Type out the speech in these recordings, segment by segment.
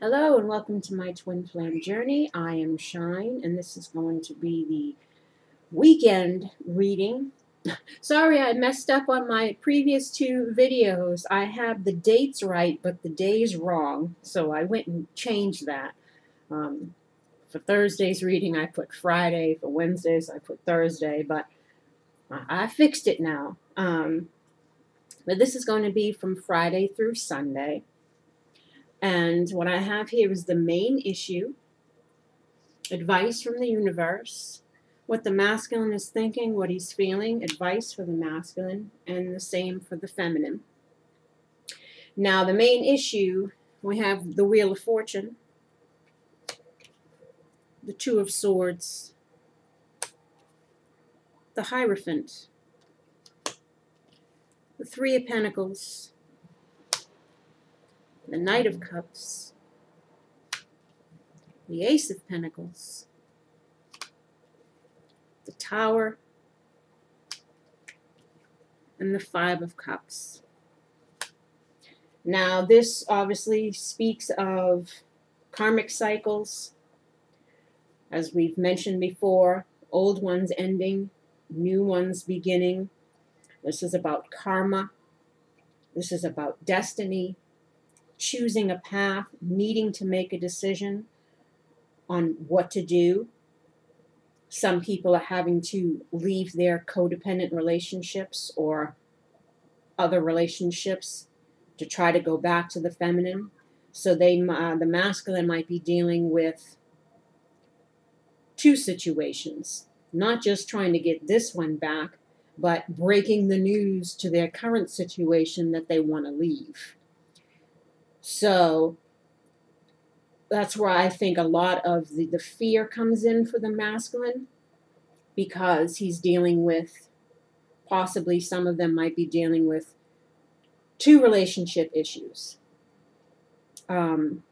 Hello and welcome to my twin flame journey. I am Shine and this is going to be the weekend reading. Sorry, I messed up on my previous two videos. I have the dates right but the days wrong, so I went and changed that. For Thursday's reading I put Friday, for Wednesdays I put Thursday, but I fixed it now. But this is going to be from Friday through Sunday. And what I have here is the main issue, advice from the universe, what the masculine is thinking, what he's feeling, advice for the masculine, and the same for the feminine. Now, the main issue, we have the Wheel of Fortune, the Two of Swords, the Hierophant, the Three of Pentacles, the Knight of Cups, the Ace of Pentacles, the Tower, and the Five of Cups. Now, this obviously speaks of karmic cycles, as we've mentioned before, old ones ending, new ones beginning. This is about karma. This is about destiny, choosing a path, needing to make a decision on what to do. Some people are having to leave their codependent relationships or other relationships to try to go back to the feminine. So the masculine might be dealing with two situations, not just trying to get this one back, but breaking the news to their current situation that they want to leave. So that's where I think a lot of the fear comes in for the masculine, because he's dealing with, possibly some of them might be dealing with two relationship issues. And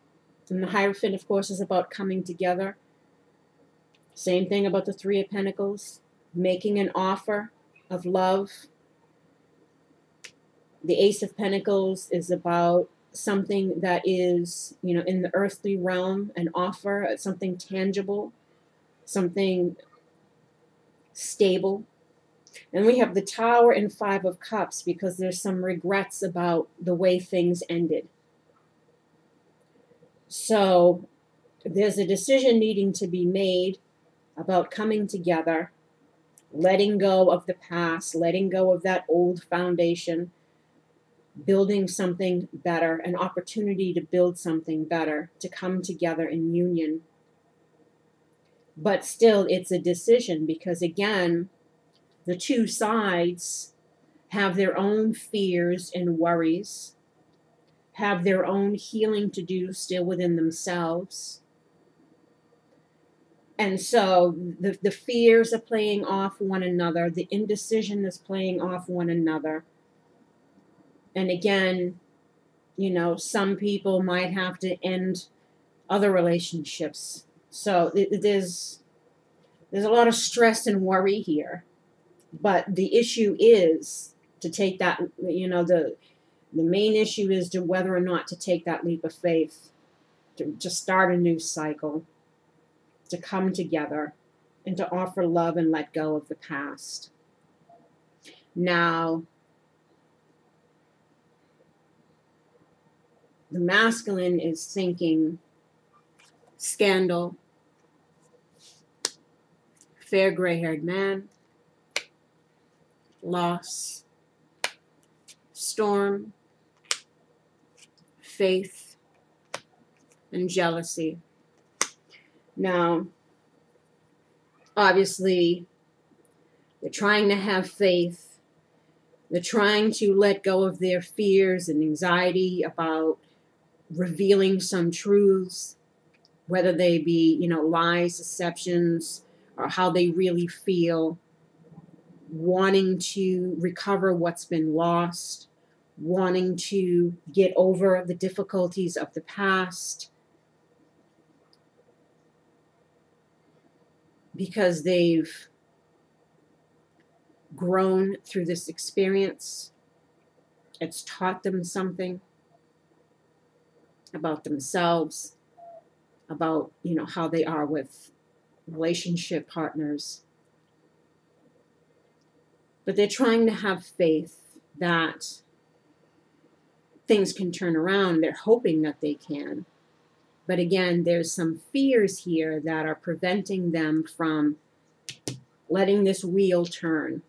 the Hierophant, of course, is about coming together. Same thing about the Three of Pentacles, making an offer of love. The Ace of Pentacles is about something that is, in the earthly realm, an offer, something tangible, something stable. And we have the Tower and Five of Cups because there's some regrets about the way things ended. So there's a decision needing to be made about coming together, letting go of the past, letting go of that old foundation, building something better, an opportunity to build something better, to come together in union. But still, it's a decision because, again, the two sides have their own fears and worries, have their own healing to do still within themselves. And so the fears are playing off one another. The indecision is playing off one another. And again, some people might have to end other relationships. So there's a lot of stress and worry here. But the issue is to take that, the main issue is to whether or not to take that leap of faith, to start a new cycle, to come together, and to offer love and let go of the past. Now, the masculine is thinking scandal, fair gray-haired man, loss, storm, faith, and jealousy. Now, obviously, they're trying to have faith. They're trying to let go of their fears and anxiety about revealing some truths, whether they be, lies, deceptions, or how they really feel, wanting to recover what's been lost, wanting to get over the difficulties of the past, because they've grown through this experience. It's taught them something about themselves, about, you know, how they are with relationship partners. But they're trying to have faith that things can turn around. They're hoping that they can. But again, there's some fears here that are preventing them from letting this wheel turn.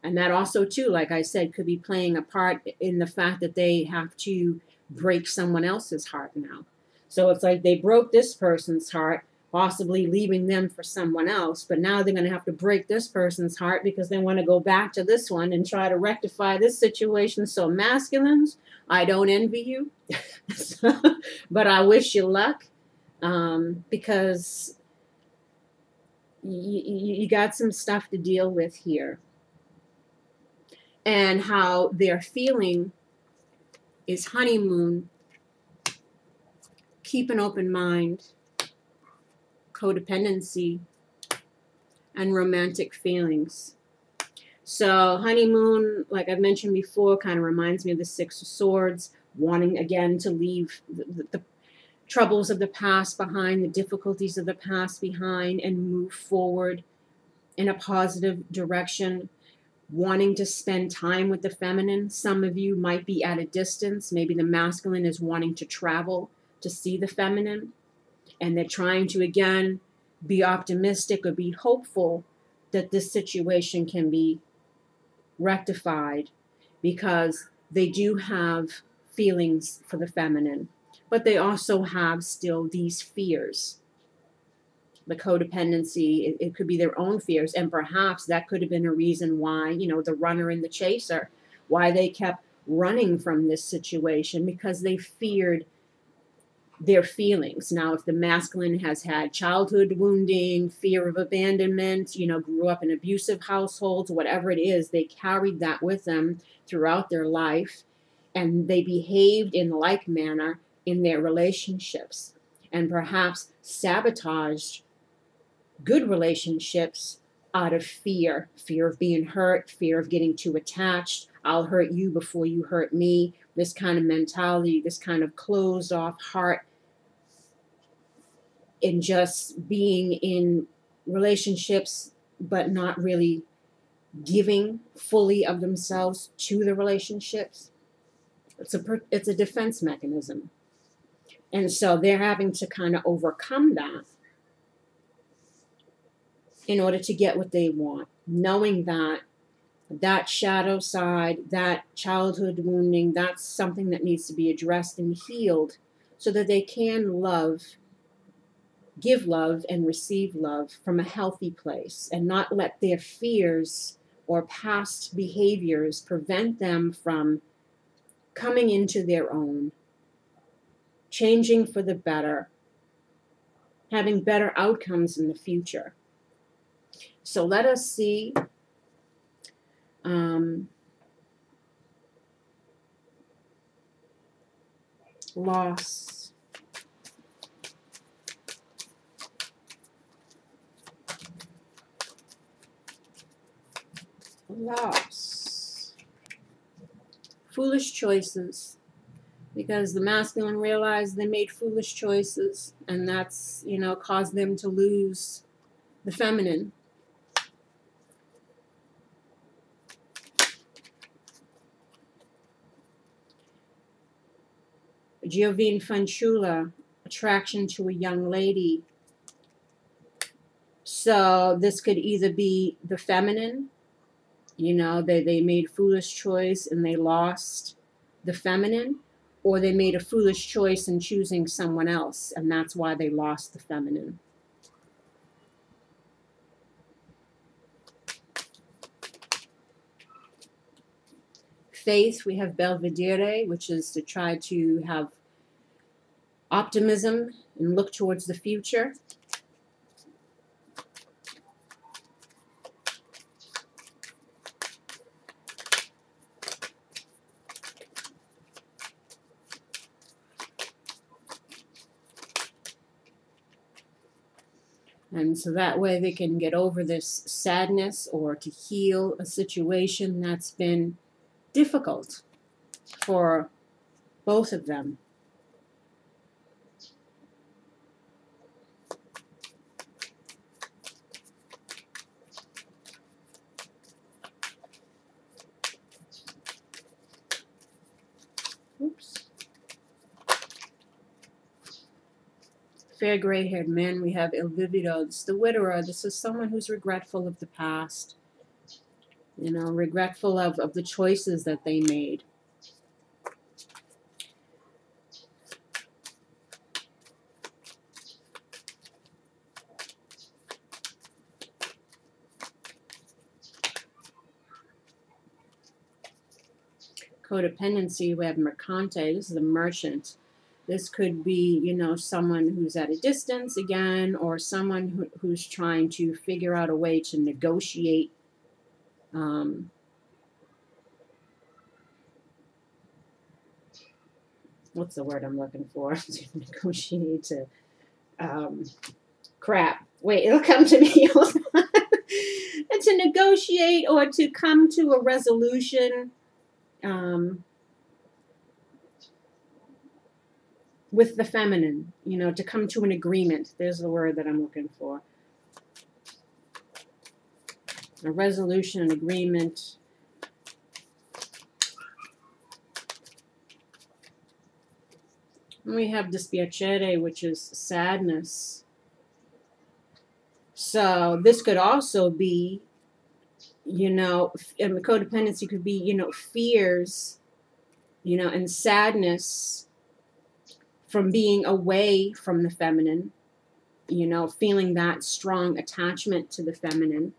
And that also, too, like I said, could be playing a part in the fact that they have to break someone else's heart now. So it's like they broke this person's heart, possibly leaving them for someone else. But now they're going to have to break this person's heart because they want to go back to this one and try to rectify this situation. So masculines, I don't envy you, but I wish you luck, because you got some stuff to deal with here. And how they're feeling is honeymoon, keep an open mind, codependency, and romantic feelings. So honeymoon, like I've mentioned before, kind of reminds me of the Six of Swords, wanting again to leave the troubles of the past behind, the difficulties of the past behind, and move forward in a positive direction. Wanting to spend time with the feminine. Some of you might be at a distance. Maybe the masculine is wanting to travel to see the feminine. And they're trying to, again, be optimistic or be hopeful that this situation can be rectified, because they do have feelings for the feminine. But they also have still these fears. The codependency, it could be their own fears, and perhaps that could have been a reason why, you know, the runner and the chaser, why they kept running from this situation, because they feared their feelings. Now, if the masculine has had childhood wounding, fear of abandonment, you know, grew up in abusive households, whatever it is, they carried that with them throughout their life, and they behaved in like manner in their relationships, and perhaps sabotaged good relationships out of fear of being hurt, fear of getting too attached. I'll hurt you before you hurt me. This kind of mentality, this kind of closed off heart, in just being in relationships but not really giving fully of themselves to the relationships. It's a defense mechanism. And so they're having to kind of overcome that in order to get what they want, knowing that that shadow side, that childhood wounding, that's something that needs to be addressed and healed so that they can love, give love, and receive love from a healthy place, and not let their fears or past behaviors prevent them from coming into their own, changing for the better, having better outcomes in the future. So let us see loss. Loss. Foolish choices. Because the masculine realized they made foolish choices, and that's, you know, caused them to lose the feminine. Giovine Fanciulla, attraction to a young lady. So this could either be the feminine, you know, they made a foolish choice and they lost the feminine, or they made a foolish choice in choosing someone else, and that's why they lost the feminine. Faith, we have Belvedere, which is to try to have optimism and look towards the future. And so that way they can get over this sadness, or to heal a situation that's been difficult for both of them. Fair gray-haired man, we have il vivido. This is the widower. This is someone who's regretful of the past. You know, regretful of the choices that they made. Codependency, we have mercante. This is a merchant. This could be, you know, someone who's at a distance again, or someone who's trying to figure out a way to negotiate what's the word I'm looking for? To negotiate to crap. Wait, it'll come to me. And to negotiate or to come to a resolution with the feminine, you know, to come to an agreement. There's the word that I'm looking for. A resolution, an agreement. And we have dispiacere, which is sadness. So this could also be, you know, codependency could be, you know, fears, you know, and sadness from being away from the feminine, you know, feeling that strong attachment to the feminine.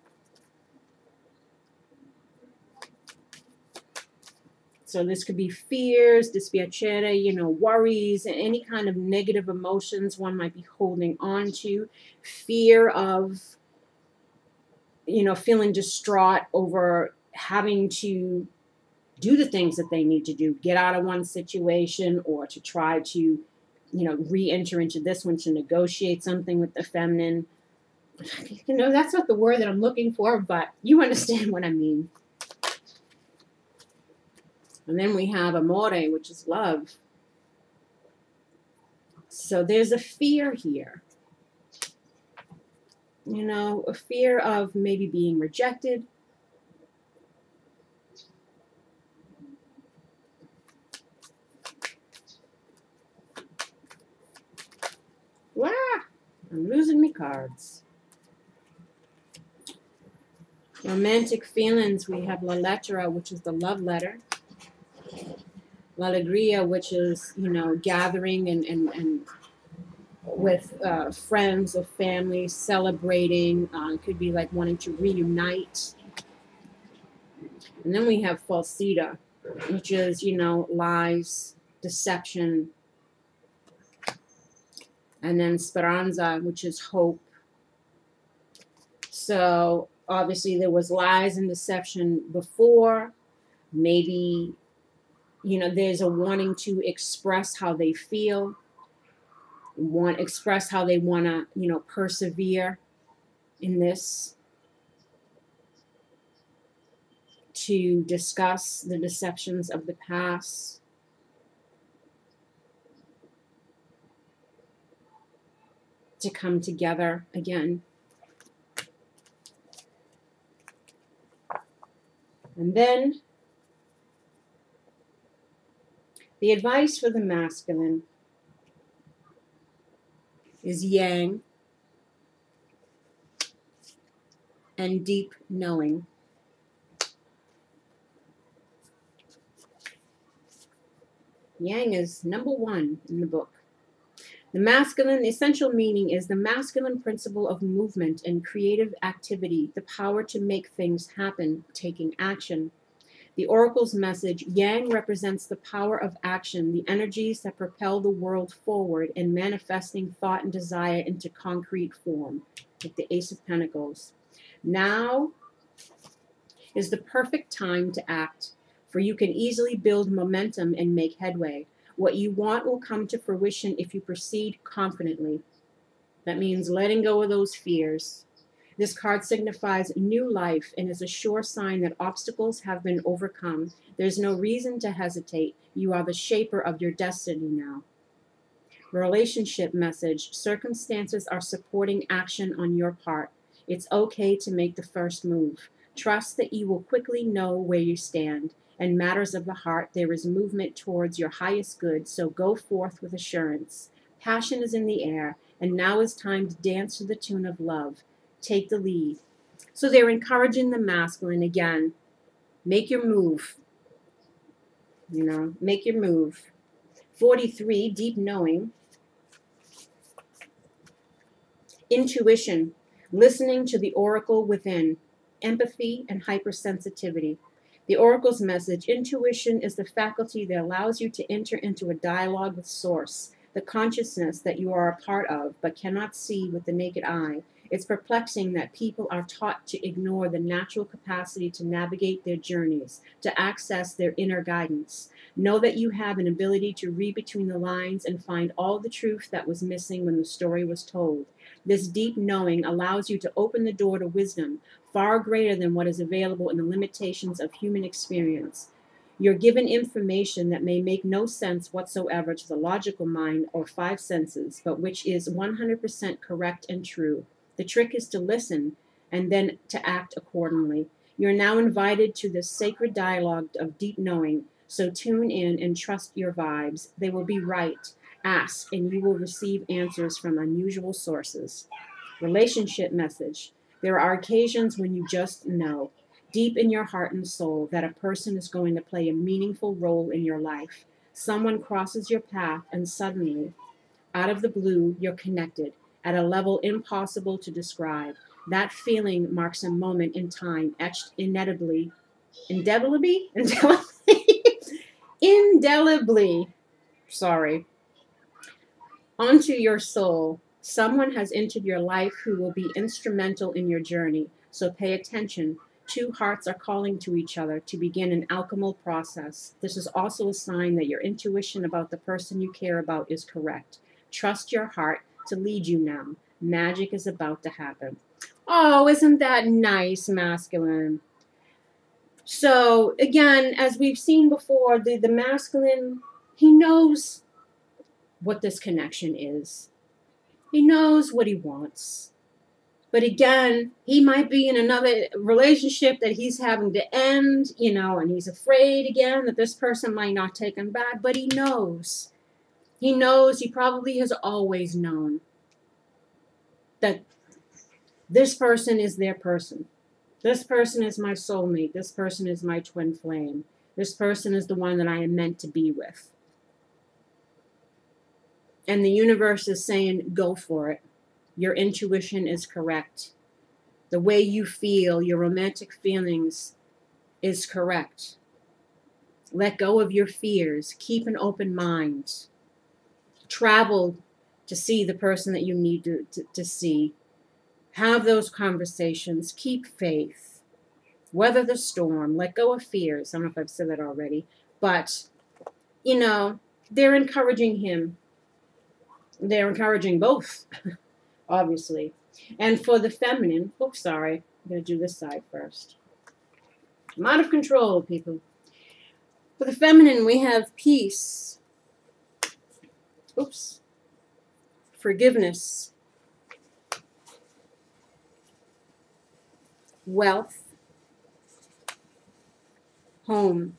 So this could be fears, dispiacere, you know, worries, any kind of negative emotions one might be holding on to. Fear of, you know, feeling distraught over having to do the things that they need to do, get out of one situation, or to try to, you know, re-enter into this one to negotiate something with the feminine. You know, that's not the word that I'm looking for, but you understand what I mean. And then we have amore, which is love. So there's a fear here. You know, a fear of maybe being rejected. Wow, I'm losing me cards. Romantic feelings, we have la lettera, which is the love letter. La alegría, which is, you know, gathering and with friends or family, celebrating. Could be like wanting to reunite. And then we have falsita, which is, you know, lies, deception. And then speranza, which is hope. So obviously there was lies and deception before. Maybe, you know, there's a wanting to express how they feel, express how they want to, you know, persevere in this, to discuss the deceptions of the past. To come together again. And then the advice for the masculine is yang and deep knowing. Yang is number 1 in the book. The masculine, the essential meaning is the masculine principle of movement and creative activity, the power to make things happen, taking action. The oracle's message, yang represents the power of action, the energies that propel the world forward and manifesting thought and desire into concrete form, like the Ace of Pentacles. Now is the perfect time to act, for you can easily build momentum and make headway. What you want will come to fruition if you proceed confidently. That means letting go of those fears. This card signifies new life and is a sure sign that obstacles have been overcome. There's no reason to hesitate. You are the shaper of your destiny now. Relationship message. Circumstances are supporting action on your part. It's okay to make the first move. Trust that you will quickly know where you stand. In matters of the heart, there is movement towards your highest good, so go forth with assurance. Passion is in the air, and now is time to dance to the tune of love. Take the lead. So they're encouraging the masculine again. Make your move. Make your move. 43, deep knowing. Intuition, listening to the oracle within. Empathy and hypersensitivity. The oracle's message: intuition is the faculty that allows you to enter into a dialogue with source, the consciousness that you are a part of but cannot see with the naked eye. It's perplexing that people are taught to ignore the natural capacity to navigate their journeys, to access their inner guidance. Know that you have an ability to read between the lines and find all the truth that was missing when the story was told. This deep knowing allows you to open the door to wisdom, far greater than what is available in the limitations of human experience. You're given information that may make no sense whatsoever to the logical mind or five senses, but which is 100% correct and true. The trick is to listen and then to act accordingly. You're now invited to this sacred dialogue of deep knowing, so tune in and trust your vibes. They will be right. Ask, and you will receive answers from unusual sources. Relationship message. There are occasions when you just know, deep in your heart and soul, that a person is going to play a meaningful role in your life. Someone crosses your path, and suddenly, out of the blue, you're connected at a level impossible to describe. That feeling marks a moment in time etched indelibly, onto your soul. Someone has entered your life who will be instrumental in your journey, so pay attention. Two hearts are calling to each other to begin an alchemical process. This is also a sign that your intuition about the person you care about is correct. Trust your heart to lead you now. Magic is about to happen. Oh, isn't that nice, masculine? So, again, as we've seen before, the masculine, he knows what this connection is. He knows what he wants. But again, he might be in another relationship that he's having to end, and he's afraid again that this person might not take him back, but he knows. He knows, he probably has always known that this person is their person. This person is my soulmate. This person is my twin flame. This person is the one that I am meant to be with. And the universe is saying, go for it. Your intuition is correct. The way you feel, your romantic feelings, is correct. Let go of your fears. Keep an open mind. Travel to see the person that you need to see. Have those conversations. Keep faith. Weather the storm. Let go of fears. I don't know if I've said that already. But, they're encouraging him. They're encouraging both, obviously. And for the feminine, I'm going to do this side first. I'm out of control, people. For the feminine, we have peace. Forgiveness. Wealth. Home.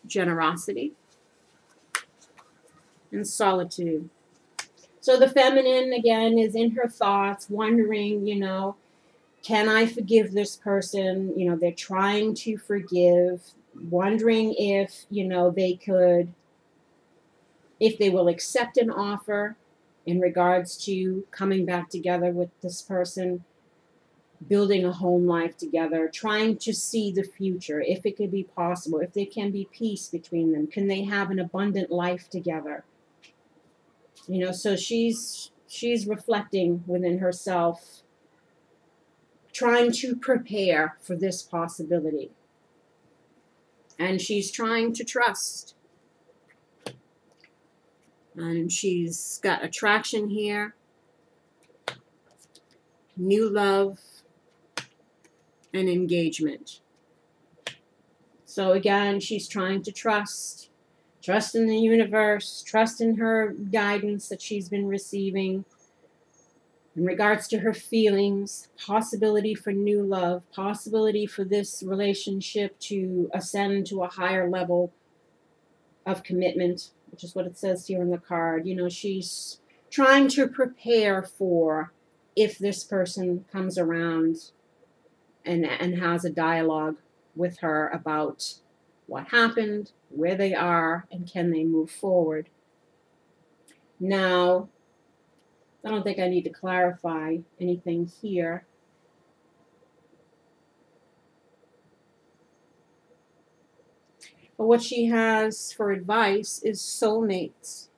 Generosity. And solitude. So the feminine, again, is in her thoughts, wondering, can I forgive this person? They're trying to forgive, wondering if, if they will accept an offer in regards to coming back together with this person, building a home life together, trying to see the future, if it could be possible, if there can be peace between them. Can they have an abundant life together? So she's reflecting within herself, trying to prepare for this possibility. And she's trying to trust. And she's got attraction here, new love, and engagement. So again, she's trying to trust in the universe, trust in her guidance that she's been receiving in regards to her feelings, possibility for new love, possibility for this relationship to ascend to a higher level of commitment which is what it says here in the card. You know, she's trying to prepare for if this person comes around and has a dialogue with her about what happened, where they are, and can they move forward. Now, I don't think I need to clarify anything here. But what she has for advice is soulmates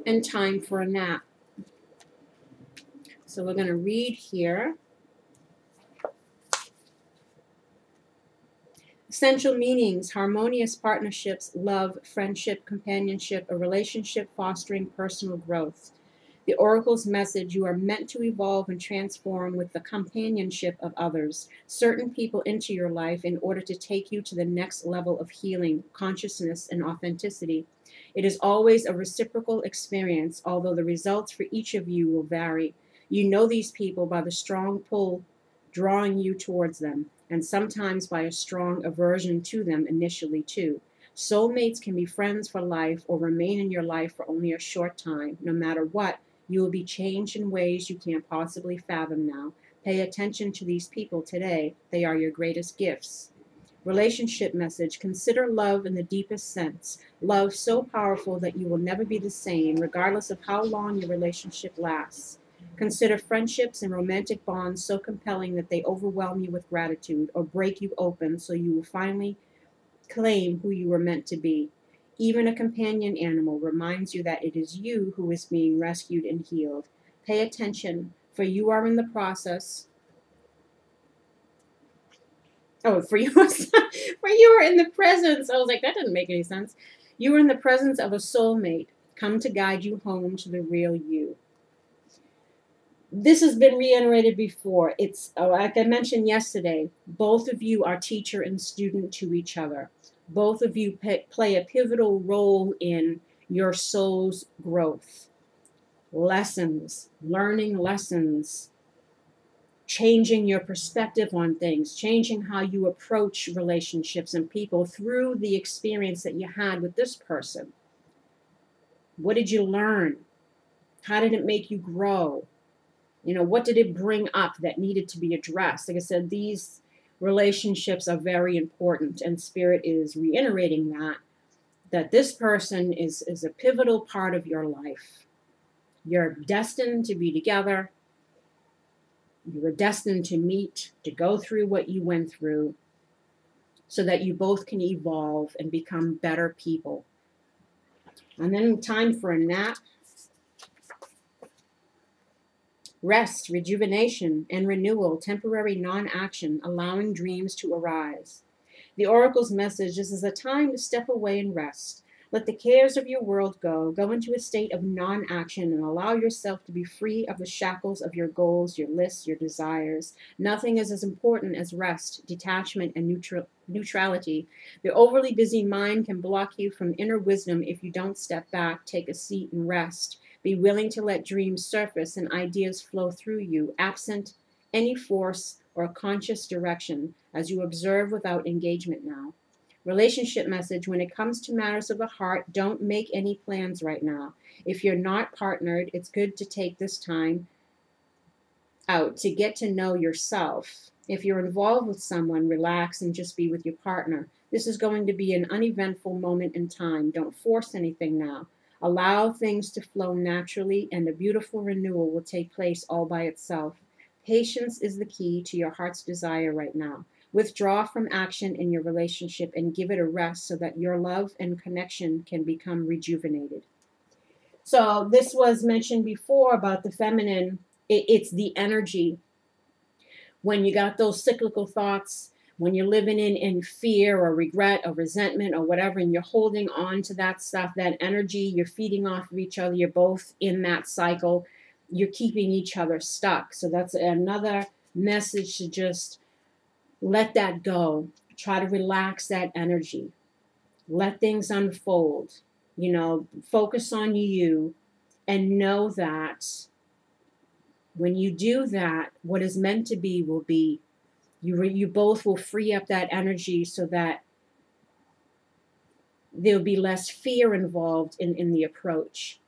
and time for a nap. So we're going to read here. Essential meanings: harmonious partnerships, love, friendship, companionship, a relationship fostering personal growth. The Oracle's message: you are meant to evolve and transform with the companionship of others, certain people into your life in order to take you to the next level of healing, consciousness, and authenticity. It is always a reciprocal experience, although the results for each of you will vary. You know these people by the strong pull drawing you towards them, and sometimes by a strong aversion to them initially too. Soulmates can be friends for life or remain in your life for only a short time. No matter what, you will be changed in ways you can't possibly fathom now. Pay attention to these people today. They are your greatest gifts. Relationship message: consider love in the deepest sense. Love so powerful that you will never be the same, regardless of how long your relationship lasts. Consider friendships and romantic bonds so compelling that they overwhelm you with gratitude or break you open so you will finally claim who you were meant to be. Even a companion animal reminds you that it is you who is being rescued and healed. Pay attention, for you are in the process. Oh, for you, for you are in the presence. I was like, that didn't make any sense. You are in the presence of a soulmate, come to guide you home to the real you. This has been reiterated before. It's like I mentioned yesterday, both of you are teacher and student to each other. Both of you play a pivotal role in your soul's growth. Lessons, learning lessons, changing your perspective on things, changing how you approach relationships and people through the experience that you had with this person. What did you learn? How did it make you grow? You know, what did it bring up that needed to be addressed? Like I said, these relationships are very important, and Spirit is reiterating that this person is a pivotal part of your life. You're destined to be together. You were destined to meet, to go through what you went through, so that you both can evolve and become better people. And then time for a nap. Rest, rejuvenation, and renewal, temporary non-action, allowing dreams to arise. The Oracle's message: this is a time to step away and rest. Let the cares of your world go. Go into a state of non-action and allow yourself to be free of the shackles of your goals, your lists, your desires. Nothing is as important as rest, detachment, and neutrality. The overly busy mind can block you from inner wisdom if you don't step back, take a seat, and rest. Be willing to let dreams surface and ideas flow through you, absent any force or conscious direction, as you observe without engagement now. Relationship message: when it comes to matters of the heart, don't make any plans right now. If you're not partnered, it's good to take this time out to get to know yourself. If you're involved with someone, relax and just be with your partner. This is going to be an uneventful moment in time. Don't force anything now. Allow things to flow naturally, and a beautiful renewal will take place all by itself. Patience is the key to your heart's desire right now. Withdraw from action in your relationship and give it a rest so that your love and connection can become rejuvenated. So this was mentioned before about the feminine. It's the energy. When you got those cyclical thoughts, when you're living in fear or regret or resentment or whatever, and you're holding on to that stuff, that energy, you're feeding off of each other, you're both in that cycle, you're keeping each other stuck. So that's another message to just let that go. Try to relax that energy. Let things unfold. You know, focus on you and know that when you do that, what is meant to be will be. You both will free up that energy so that There'll be less fear involved in the approach.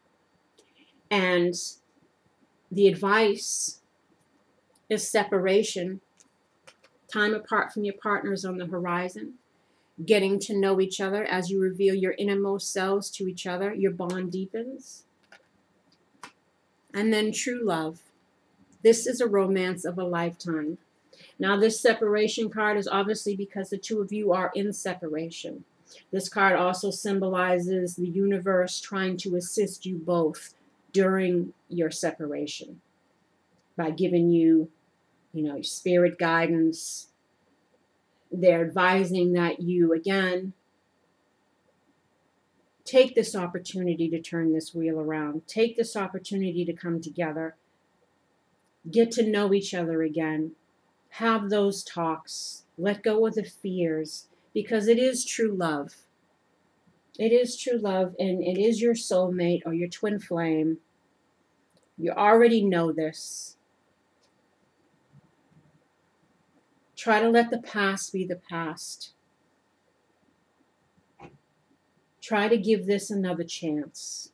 And the advice is separation, time apart from your partners on the horizon, getting to know each other. As you reveal your innermost selves to each other, your bond deepens. And then true love. This is a romance of a lifetime. Now, this separation card is obviously because the two of you are in separation. This card also symbolizes the universe trying to assist you both during your separation by giving you, spirit guidance. They're advising that you, again, take this opportunity to turn this wheel around. Take this opportunity to come together. Get to know each other again. Have those talks. Let go of the fears, because it is true love. It is true love, and it is your soulmate or your twin flame. You already know this. Try to let the past be the past. Try to give this another chance.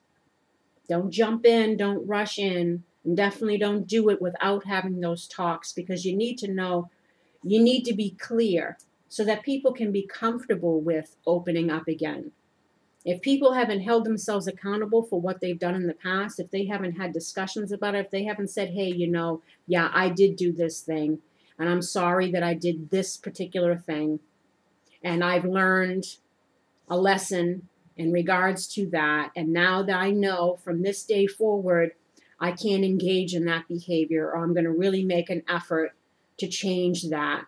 Don't jump in, don't rush in, and definitely don't do it without having those talks, because you need to know, you need to be clear so that people can be comfortable with opening up again. If people haven't held themselves accountable for what they've done in the past, if they haven't had discussions about it, if they haven't said, hey, yeah, I did do this thing, and I'm sorry that I did this particular thing, and I've learned a lesson in regards to that, and now that I know from this day forward, I can't engage in that behavior, or I'm going to really make an effort to change that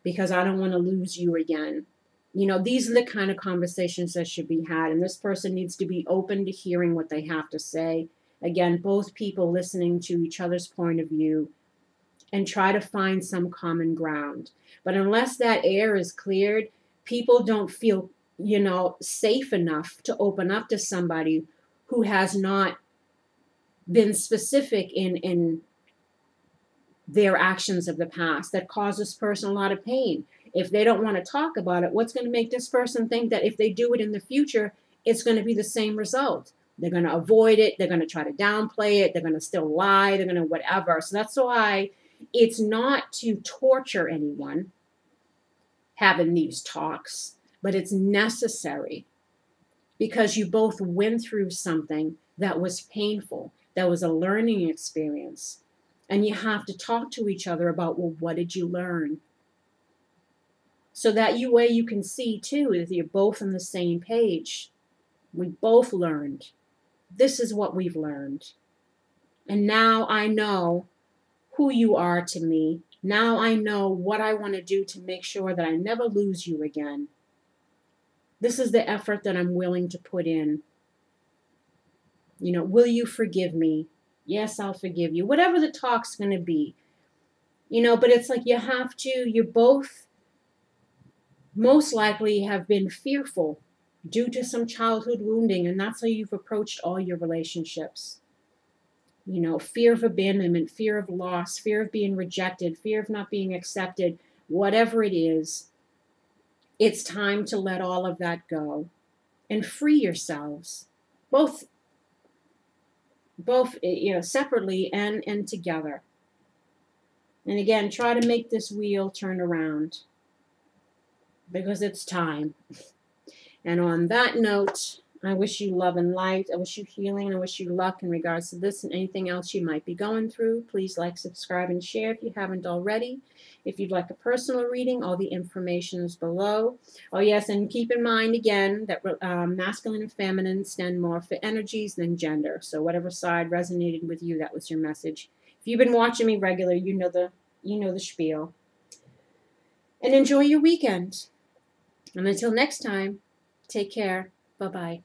because I don't want to lose you again. These are the kind of conversations that should be had, and this person needs to be open to hearing what they have to say. Again, both people listening to each other's point of view and try to find some common ground. But unless that air is cleared, people don't feel, safe enough to open up to somebody who has not been specific in their actions of the past that caused this person a lot of pain. If they don't want to talk about it, what's going to make this person think that if they do it in the future, it's going to be the same result? They're going to avoid it. They're going to try to downplay it. They're going to still lie. They're going to whatever. So that's why it's not to torture anyone having these talks, but it's necessary because you both went through something that was painful, that was a learning experience. And you have to talk to each other about, well, what did you learn? So that way you can see, too, that you're both on the same page. We both learned. This is what we've learned. And now I know who you are to me. Now I know what I want to do to make sure that I never lose you again. This is the effort that I'm willing to put in. Will you forgive me? Yes, I'll forgive you. Whatever the talk's going to be. But it's like you both most likely have been fearful due to some childhood wounding, and that's how you've approached all your relationships. Fear of abandonment, fear of loss, fear of being rejected, fear of not being accepted, whatever it is, it's time to let all of that go and free yourselves, both separately and together. And again, try to make this wheel turn around because it's time. And on that note, I wish you love and light. I wish you healing. I wish you luck in regards to this and anything else you might be going through. Please like, subscribe, and share if you haven't already. If you'd like a personal reading, all the information is below. Oh, yes, and keep in mind, again, that masculine and feminine stand more for energies than gender. So whatever side resonated with you, that was your message. If you've been watching me regularly, you know the spiel. And enjoy your weekend. And until next time, take care. Bye-bye.